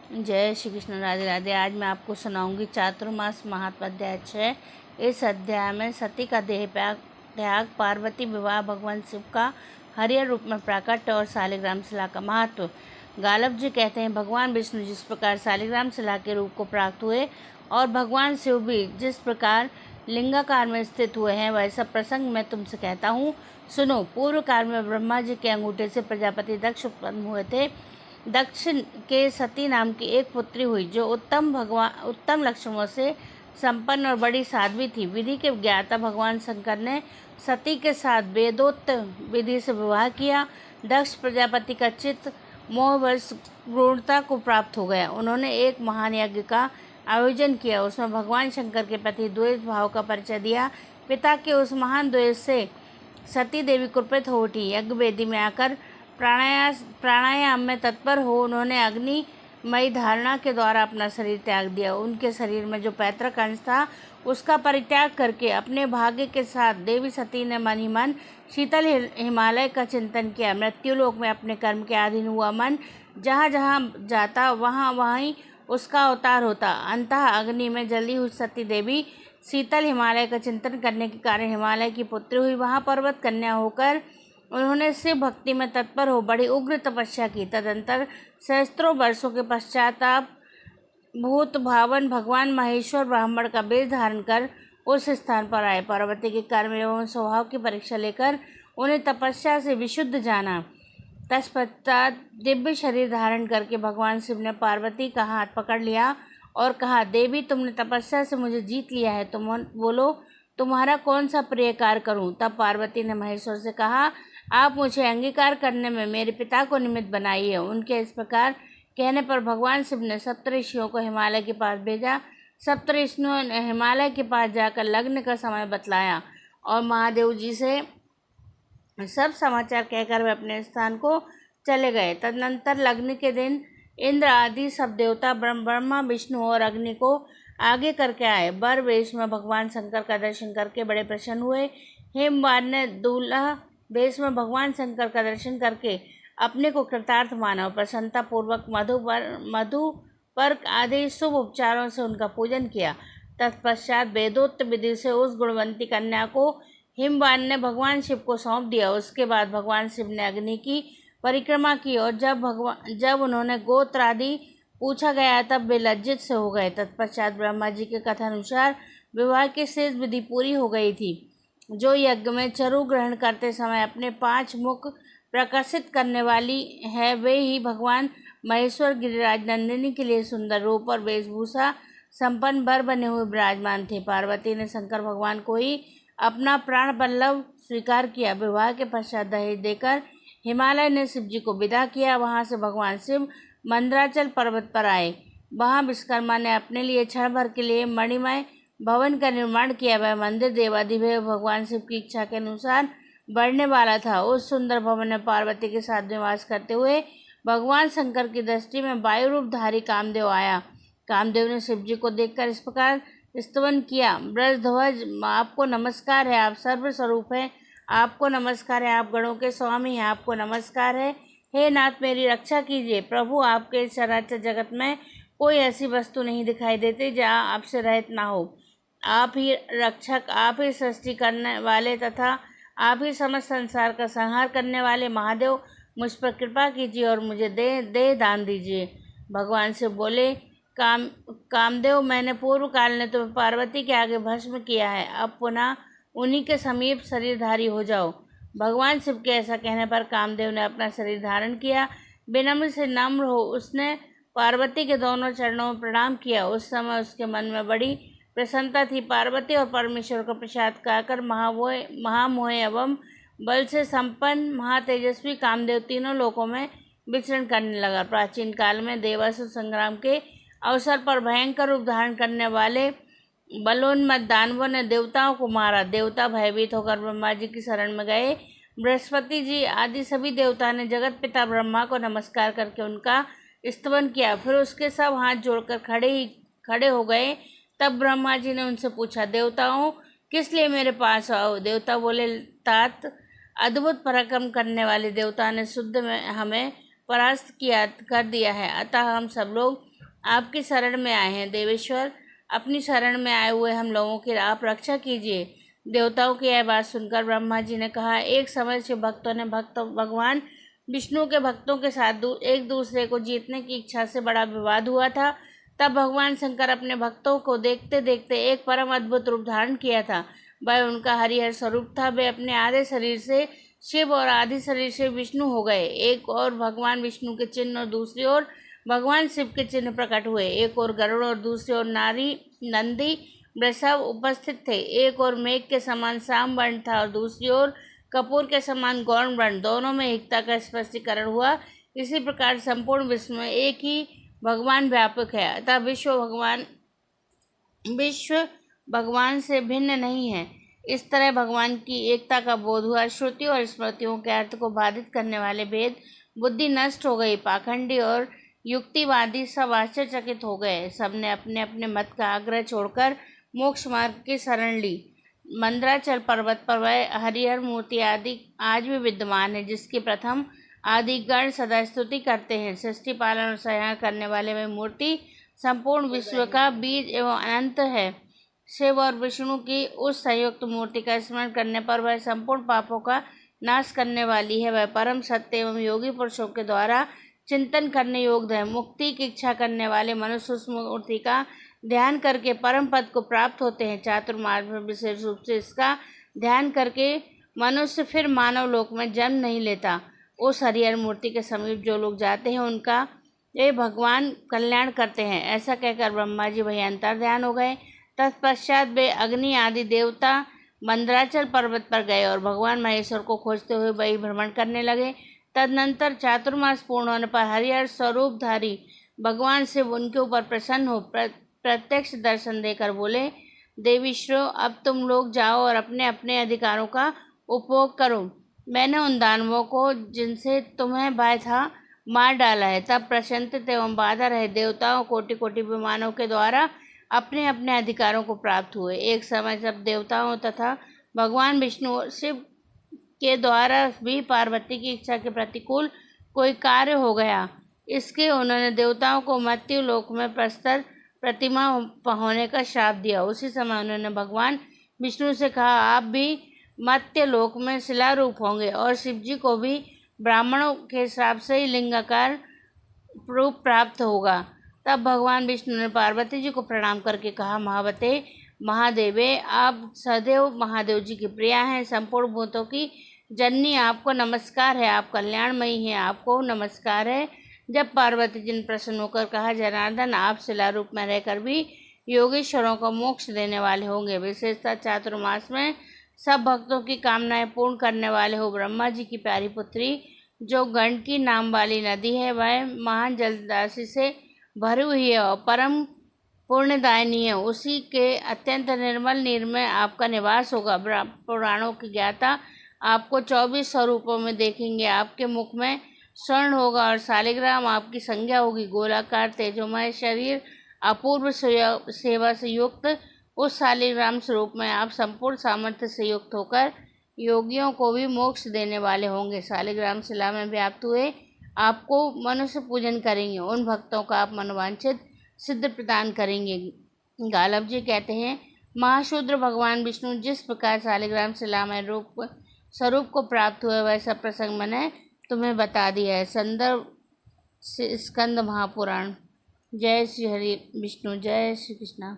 जय श्री कृष्ण। राधे राधे। आज मैं आपको सुनाऊंगी चातुर्मास महात्म्य अध्याय 6। इस अध्याय में सती का देह त्याग, पार्वती विवाह, भगवान शिव का हरियर रूप में प्राकट्य और शालिग्राम शिला का महत्व। गालब जी कहते हैं, भगवान विष्णु जिस प्रकार शालिग्राम शिला के रूप को प्राप्त हुए और भगवान शिव भी जिस प्रकार लिंगाकार में स्थित हुए हैं, वैसा प्रसंग मैं तुमसे कहता हूँ, सुनो। पूर्व काल में ब्रह्मा जी के अंगूठे से प्रजापति दक्ष उत्पन्न हुए थे। दक्ष के सती नाम की एक पुत्री हुई, जो उत्तम लक्षणों से संपन्न और बड़ी साध्वी थी। विधि के ज्ञाता भगवान शंकर ने सती के साथ वेदोक्त विधि से विवाह किया। दक्ष प्रजापति का चित्त मोहवश क्रूरता को प्राप्त हो गया। उन्होंने एक महान यज्ञ का आयोजन किया। उसमें भगवान शंकर के प्रति द्वेष भाव का परिचय दिया। पिता के उस महान द्वेष से सती देवी कुपित हो उठी। यज्ञ वेदी में आकर प्राणायाम में तत्पर हो उन्होंने अग्निमयी धारणा के द्वारा अपना शरीर त्याग दिया। उनके शरीर में जो पैतृक अंश था, उसका परित्याग करके अपने भाग्य के साथ देवी सती ने मन ही मन शीतल हिमालय का चिंतन किया। मृत्युलोक में अपने कर्म के अधीन हुआ मन जहाँ जहाँ जाता, वहाँ वहीं उसका अवतार होता। अंततः अग्नि में जली हुई सती देवी शीतल हिमालय का चिंतन करने के कारण हिमालय की पुत्री हुई। वहाँ पर्वत कन्या होकर उन्होंने शिव भक्ति में तत्पर हो बड़ी उग्र तपस्या की। तदंतर सहस्त्रों वर्षों के पश्चाताप भूत भावन भगवान महेश्वर ब्राह्मण का वेश धारण कर उस स्थान पर आए। पार्वती के कर्म एवं स्वभाव की परीक्षा लेकर उन्हें तपस्या से विशुद्ध जाना। तत्पश्चात दिव्य शरीर धारण करके भगवान शिव ने पार्वती का हाथ पकड़ लिया और कहा, देवी, तुमने तपस्या से मुझे जीत लिया है, तुम बोलो तुम्हारा कौन सा प्रिय कार्य करूं। तब पार्वती ने महेश्वर से कहा, आप मुझे अंगीकार करने में मेरे पिता को निमित्त बनाइए। उनके इस प्रकार कहने पर भगवान शिव ने सप्तऋषियों को हिमालय के पास भेजा। सप्तऋषियों ने हिमालय के पास जाकर लग्न का समय बतलाया और महादेव जी से सब समाचार कहकर वे अपने स्थान को चले गए। तदनंतर लग्न के दिन इंद्र आदि सब देवता ब्रह्मा, विष्णु और अग्नि को आगे करके आए। बर वेश में भगवान शंकर का दर्शन करके बड़े प्रसन्न हुए। हेमवाद ने दूल्हा वेश में भगवान शंकर का दर्शन करके अपने को कृतार्थ माना और प्रसन्नता पूर्वक मधुपर्क आदि शुभ उपचारों से उनका पूजन किया। तत्पश्चात वेदोक्त विधि से उस गुणवंती कन्या को हिमवान ने भगवान शिव को सौंप दिया। उसके बाद भगवान शिव ने अग्नि की परिक्रमा की और जब उन्होंने गोत्र आदि पूछा गया तब वे लज्जित से हो गए। तत्पश्चात ब्रह्मा जी के कथानुसार विवाह की शेष विधि पूरी हो गई थी। जो यज्ञ में चरु ग्रहण करते समय अपने 5 मुख प्रकाशित करने वाली है, वे ही भगवान महेश्वर गिरिराज नंदिनी के लिए सुंदर रूप और वेशभूषा संपन्न वर बने हुए विराजमान थे। पार्वती ने शंकर भगवान को ही अपना प्राण बल्लभ स्वीकार किया। विवाह के पश्चात दहेज देकर हिमालय ने शिव जी को विदा किया। वहाँ से भगवान शिव मंदराचल पर्वत पर आए। वहाँ विश्वकर्मा ने अपने लिए क्षण भर के लिए मणिमय भवन का निर्माण किया। वह मंदिर देवाधिदेव भगवान शिव की इच्छा के अनुसार बढ़ने वाला था। उस सुंदर भवन में पार्वती के साथ निवास करते हुए भगवान शंकर की दृष्टि में वायु रूपधारी कामदेव आया। कामदेव ने शिव जी को देखकर इस प्रकार स्तवन किया, ब्रजध्वज, आपको नमस्कार है, आप सर्वस्वरूप हैं, आपको नमस्कार है, आप गणों के स्वामी हैं, आपको नमस्कार है। हे नाथ, मेरी रक्षा कीजिए। प्रभु, आपके चराचर जगत में कोई ऐसी वस्तु नहीं दिखाई देती जहाँ आपसे रहित ना हो। आप ही रक्षक, आप ही सृष्टि करने वाले तथा आप ही समस्त संसार का संहार करने वाले महादेव, मुझ पर कृपा कीजिए और मुझे दे दान दीजिए। भगवान से बोले, कामदेव, मैंने पूर्व काल ने तुम्हें पार्वती के आगे भस्म किया है, अब पुनः उन्हीं के समीप शरीरधारी हो जाओ। भगवान शिव के ऐसा कहने पर कामदेव ने अपना शरीर धारण किया। विनम्र से नम्र हो उसने पार्वती के दोनों चरणों में प्रणाम किया। उस समय उसके मन में बड़ी प्रसन्नता थी। पार्वती और परमेश्वर का प्रसाद खाकर महामोह एवं बल से संपन्न महातेजस्वी कामदेव तीनों लोकों में विचरण करने लगा। प्राचीन काल में देवासुर संग्राम के अवसर पर भयंकर रूप धारण करने वाले बलोन्मत्त दानवों ने देवताओं को मारा। देवता भयभीत होकर ब्रह्मा जी की शरण में गए। बृहस्पति जी आदि सभी देवता ने जगत पिता ब्रह्मा को नमस्कार करके उनका स्तवन किया। फिर उसके सब हाथ जोड़कर खड़े हो गए। तब ब्रह्मा जी ने उनसे पूछा, देवताओं, किस लिए मेरे पास आओ? देवता बोले, तात, अद्भुत पराक्रम करने वाले देवता ने शुद्ध में हमें परास्त कर दिया है, अतः हम सब लोग आपकी शरण में आए हैं। देवेश्वर, अपनी शरण में आए हुए हम लोगों की आप रक्षा कीजिए। देवताओं की यह बात सुनकर ब्रह्मा जी ने कहा, एक समय शिव भक्तों ने भगवान विष्णु के भक्तों के साथ एक दूसरे को जीतने की इच्छा से बड़ा विवाद हुआ था। तब भगवान शंकर अपने भक्तों को देखते देखते एक परम अद्भुत रूप धारण किया था। वह उनका हरिहर स्वरूप था। वे अपने आधे शरीर से शिव और आधे शरीर से विष्णु हो गए। एक और भगवान विष्णु के चिन्ह और दूसरी ओर भगवान शिव के चिन्ह प्रकट हुए। एक और गरुड़ और दूसरी ओर नारी नंदी वृषभ उपस्थित थे। एक और मेघ के समान साम वर्ण था और दूसरी ओर कपूर के समान गौण वर्ण। दोनों में एकता का स्पष्टीकरण हुआ। इसी प्रकार संपूर्ण विश्व में एक ही भगवान व्यापक है, अतः विश्व भगवान से भिन्न नहीं है। इस तरह भगवान की एकता का बोध हुआ। श्रुति और स्मृतियों के अर्थ को बाधित करने वाले भेद बुद्धि नष्ट हो गई। पाखंडी और युक्तिवादी सब आश्चर्यचकित हो गए। सबने अपने अपने मत का आग्रह छोड़कर मोक्ष मार्ग की शरण ली। मंदराचल पर्वत पर वह हरिहर मूर्ति आदि आज भी विद्यमान है, जिसकी प्रथम आदिगण सदा स्तुति करते हैं। सृष्टि पालन और संहार करने वाले वह मूर्ति संपूर्ण विश्व का बीज एवं अनंत है। शिव और विष्णु की उस संयुक्त मूर्ति का स्मरण करने पर वह संपूर्ण पापों का नाश करने वाली है। वह परम सत्य एवं योगी पुरुषों के द्वारा चिंतन करने योग्य है। मुक्ति की इच्छा करने वाले मनुष्य उस मूर्ति का ध्यान करके परम पद को प्राप्त होते हैं। चातुर्मार्ग में विशेष रूप से इसका ध्यान करके मनुष्य फिर मानव लोक में जन्म नहीं लेता। उस हरिहर मूर्ति के समीप जो लोग जाते हैं उनका ये भगवान कल्याण करते हैं। ऐसा कहकर ब्रह्मा जी वही अंतर ध्यान हो गए। तत्पश्चात वे अग्नि आदि देवता मंदराचल पर्वत पर गए और भगवान महेश्वर को खोजते हुए वही भ्रमण करने लगे। तदनंतर चातुर्मास पूर्ण होने पर हरिहर स्वरूपधारी भगवान शिव उनके ऊपर प्रसन्न हो प्रत्यक्ष दर्शन देकर बोले, देवीश्वरो, अब तुम लोग जाओ और अपने अपने अधिकारों का उपभोग करो। मैंने उन दानवों को जिनसे तुम्हें भय था मार डाला है। तब प्रसन्नचित्त एवं बाधा रहे देवताओं कोटि कोटि विमानों के द्वारा अपने अपने अधिकारों को प्राप्त हुए। एक समय जब देवताओं तथा भगवान विष्णु और शिव के द्वारा भी पार्वती की इच्छा के प्रतिकूल कोई कार्य हो गया, इसके उन्होंने देवताओं को मृत्यु लोक में प्रस्तर प्रतिमा होने का श्राप दिया। उसी समय उन्होंने भगवान विष्णु से कहा, आप भी मर्त्य लोक में शिला रूप होंगे और शिव जी को भी ब्राह्मणों के श्राप से ही लिंगाकार रूप प्राप्त होगा। तब भगवान विष्णु ने पार्वती जी को प्रणाम करके कहा, महावते महादेवे, आप सदैव महादेव जी की प्रिया हैं। संपूर्ण भूतों की जननी आपको नमस्कार है। आप कल्याणमयी हैं, आपको नमस्कार है। जब पार्वती जी ने प्रसन्न होकर कहा, जनार्दन, आप शिला रूप में रहकर भी योगेश्वरों को मोक्ष देने वाले होंगे। विशेषतः चातुर्मास में सब भक्तों की कामनाएं पूर्ण करने वाले हो। ब्रह्मा जी की प्यारी पुत्री जो गंडकी नाम वाली नदी है, वह महान जलराशि से भरी हुई है और परम पुण्यदायिनी है। उसी के अत्यंत निर्मल नीर में आपका निवास होगा। पुराणों की ज्ञाता आपको 24 स्वरूपों में देखेंगे। आपके मुख में स्वर्ण होगा और शालिग्राम आपकी संज्ञा होगी। गोलाकार तेजोमय शरीर अपूर्व सेवा से युक्त उस शालिग्राम स्वरूप में आप संपूर्ण सामर्थ्य से युक्त होकर योगियों को भी मोक्ष देने वाले होंगे। शालिग्राम शिला में व्याप्त हुए आपको मनुष्य पूजन करेंगे। उन भक्तों का आप मनोवांछित सिद्ध प्रदान करेंगे। गालब जी कहते हैं, महाशूद्र भगवान विष्णु जिस प्रकार शालिग्राम शिला में स्वरूप को प्राप्त हुए, वैसा प्रसंग मैंने तुम्हें बता दिया है। संदर्भ स्कंद महापुराण। जय श्री हरि विष्णु, जय श्री कृष्णा।